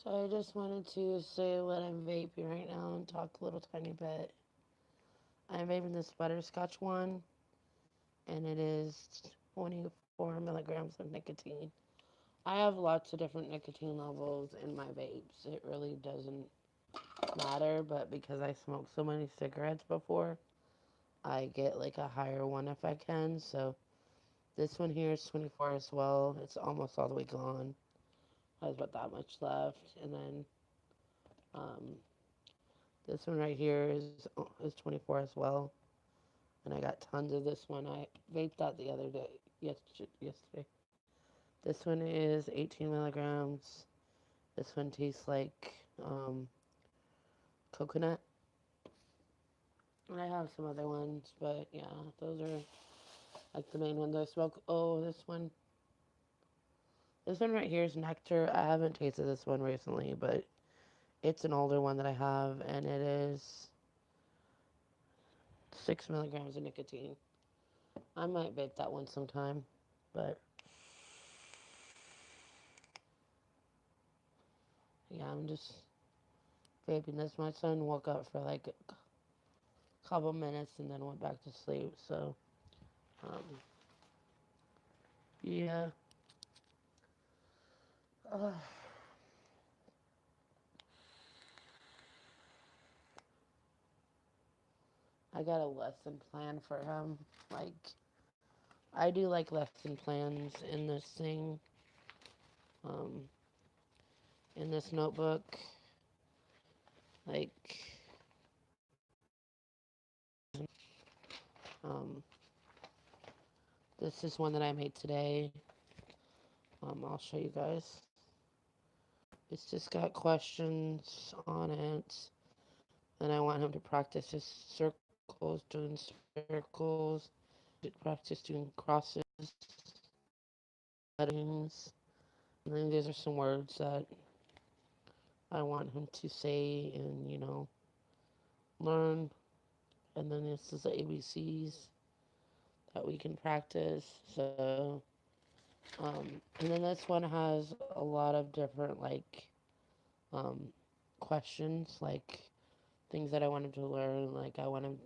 So I just wanted to say what I'm vaping right now and talk a little tiny bit. I'm vaping this butterscotch one, and it is 24 milligrams of nicotine. I have lots of different nicotine levels in my vapes. It really doesn't matter, but because I smoked so many cigarettes before, I get like a higher one if I can. So this one here is 24 as well. It's almost all the way gone. Has about that much left, and then um, this one right here is 24 as well, and I got tons of this one. I vaped that the other day, yesterday. This one is 18 milligrams. This one tastes like coconut. And I have some other ones, but yeah, those are like the main ones I smoke. Oh, this one. This one right here is nectar. I haven't tasted this one recently, but it's an older one that I have, and it is 6 milligrams of nicotine. I might vape that one sometime, but yeah, I'm just vaping this. My son woke up for like a couple minutes and then went back to sleep. So, um, yeah. Uh, I got a lesson plan for him. Like, I do like lesson plans in this thing, um, in this notebook. Like, um, this is one that I made today. I'll show you guys. It's just got questions on it. And I want him to practice his circles, doing circles, practice doing crosses, lettings. And then these are some words that I want him to say and, learn. And then this is the ABCs that we can practice. So, and then this one has a lot of different, like, questions, like things that I want him to learn. Like, I want him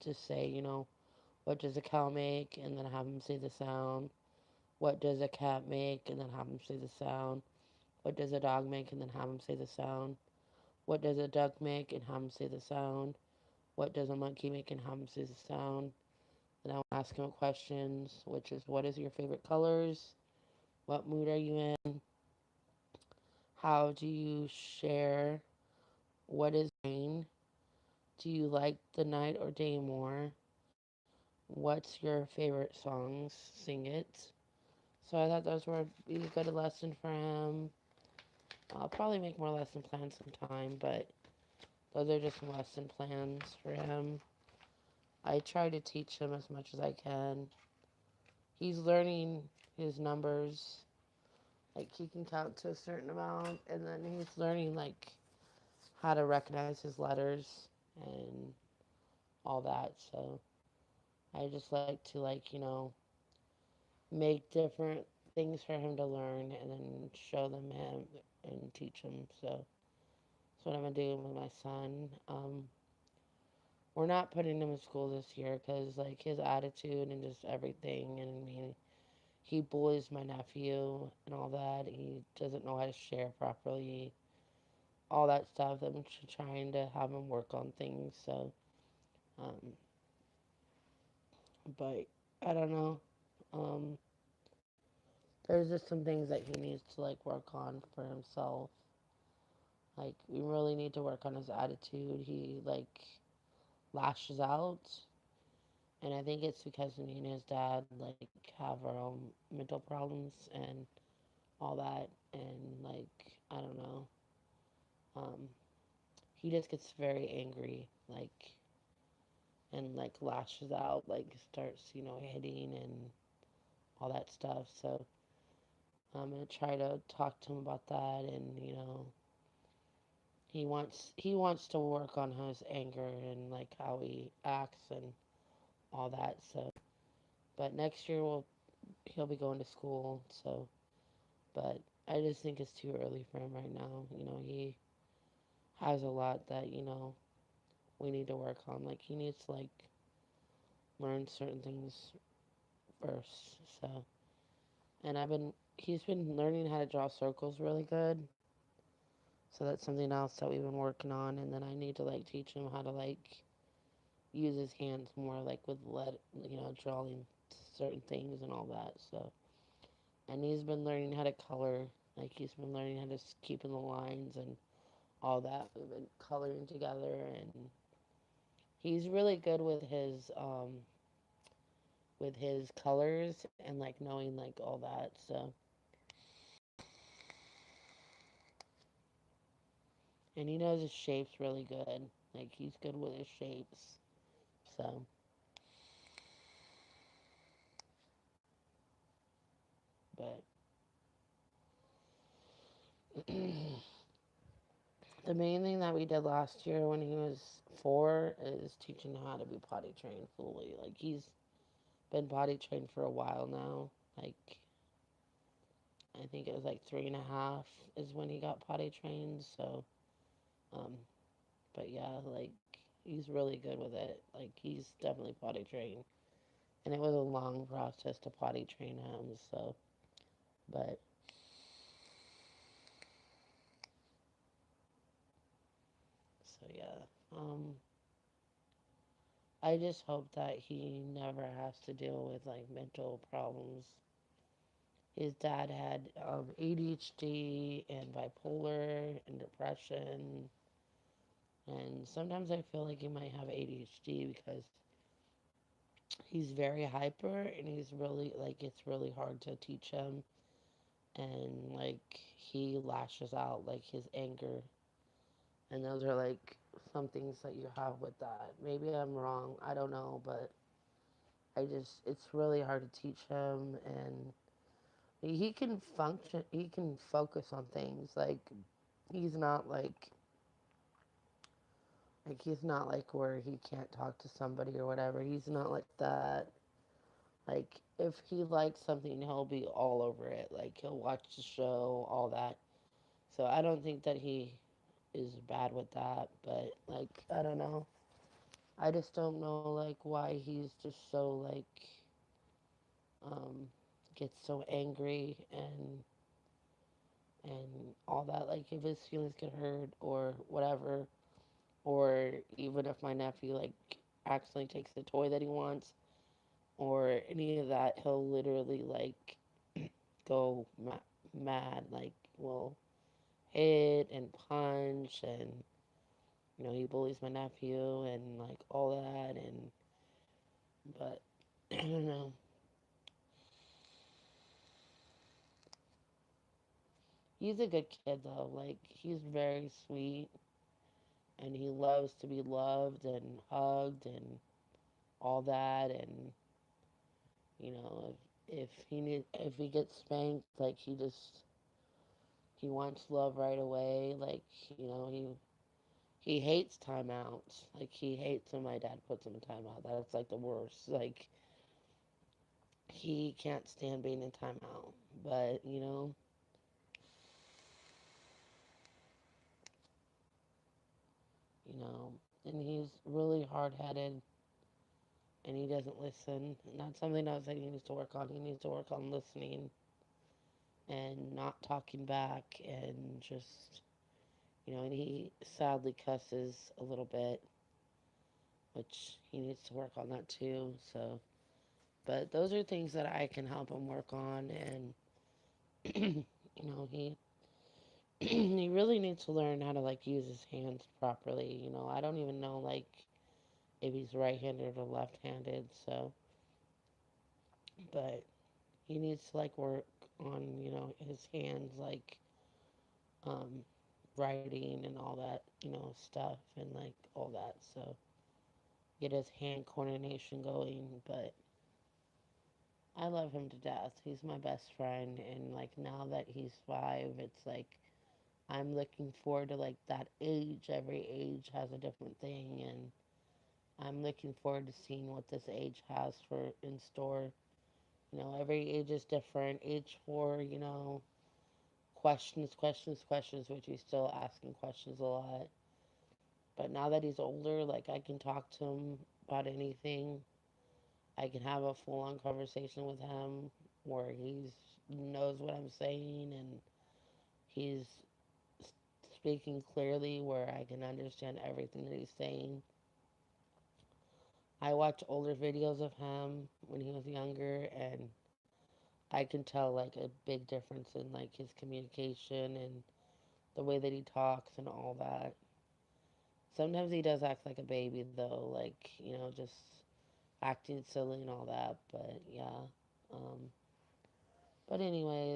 to say, what does a cow make? And then have him say the sound. What does a cat make? And then have him say the sound. What does a dog make? And then have him say the sound. What does a duck make? And have him say the sound. What does a monkey make? And have him say the sound. Then I'll ask him questions, which is what is your favorite colors? What mood are you in? How do you share? What is rain? Do you like the night or day more? What's your favorite songs? Sing it. So I thought those would be a good lesson for him. I'll probably make more lesson plans sometime, but those are just some lesson plans for him. I try to teach him as much as I can. He's learning his numbers. Like, he can count to a certain amount, and then he's learning, like, how to recognize his letters and all that. So I just like to, like, make different things for him to learn and then show them him and teach him. So that's what I'm gonna do with my son. We're not putting him in school this year because like his attitude and just everything, and I mean he bullies my nephew and all that. He doesn't know how to share properly, all that stuff. I'm trying to have him work on things. So, um, but I don't know. Um, there's just some things that he needs to like work on for himself. Like, we really need to work on his attitude. He like lashes out, and I think it's because me and his dad like have our own mental problems and all that, and like I don't know. Um, he just gets very angry, like, and like lashes out, like starts hitting and all that stuff. So I'm gonna try to talk to him about that, and he wants to work on his anger and like how he acts and all that. So, but next year he'll be going to school. So, but I just think it's too early for him right now. He has a lot that, we need to work on. Like, he needs to, like, learn certain things first. So, and he's been learning how to draw circles really good. So that's something else that we've been working on. And then I need to, like, teach him how to, like, use his hands more, like, with drawing certain things and all that. So, and he's been learning how to color. Like, he's been learning how to keep in the lines and all that. We've been coloring together, and he's really good with his colors and like knowing like all that. So, and he knows his shapes really good. Like, he's good with his shapes. So, but the main thing that we did last year when he was 4 is teaching him how to be potty trained fully. Like, he's been potty trained for a while now. Like, I think it was like 3.5 is when he got potty trained. So, um, but yeah, like, he's really good with it. Like, he's definitely potty trained. And it was a long process to potty train him. So, but, so yeah. I just hope that he never has to deal with like mental problems. His dad had ADHD and bipolar and depression. And sometimes I feel like he might have ADHD because he's very hyper and he's really, like, it's really hard to teach him. And, like, he lashes out, like, his anger. And those are, like, some things that you have with that. Maybe I'm wrong. I don't know. But it's really hard to teach him. And he can function, he can focus on things. He's not he's not like where he can't talk to somebody or whatever. He's not like that. Like, if he likes something, he'll be all over it. Like, he'll watch the show, all that. So I don't think that he is bad with that. But, like, I don't know. I just don't know, like, why he's just so, like, um, gets so angry and all that. Like, if his feelings get hurt or whatever, or even if my nephew, like, accidentally takes the toy that he wants, or any of that, he'll literally, like, go mad. Like, will hit and punch, and, he bullies my nephew and, like, all that, and, but, I don't know. He's a good kid, though. Like, he's very sweet, and he loves to be loved and hugged and all that, and, if he gets spanked, like, he wants love right away. Like, he hates timeouts. Like, he hates when my dad puts him in timeout. That's like the worst. Like, he can't stand being in timeout. But, and he's really hard headed and he doesn't listen. And that's something else that he needs to work on. He needs to work on listening and not talking back and just, and he sadly cusses a little bit, which he needs to work on that too. So, but those are things that I can help him work on. And, he he really needs to learn how to like use his hands properly. I don't even know like if he's right-handed or left-handed. So, but he needs to like work on his hands, like um, writing and all that stuff and like all that. So get his hand coordination going. But I love him to death. He's my best friend, and like now that he's 5, it's like I'm looking forward to like that age. Every age has a different thing, and I'm looking forward to seeing what this age has for in store. Every age is different. Age 4, questions, which he's still asking questions a lot. But now that he's older, like I can talk to him about anything. I can have a full on conversation with him where he knows what I'm saying and he's speaking clearly where I can understand everything that he's saying. I watch older videos of him when he was younger and I can tell like a big difference in like his communication and the way that he talks and all that. Sometimes he does act like a baby though, like, just acting silly and all that, but yeah. Um but anyways,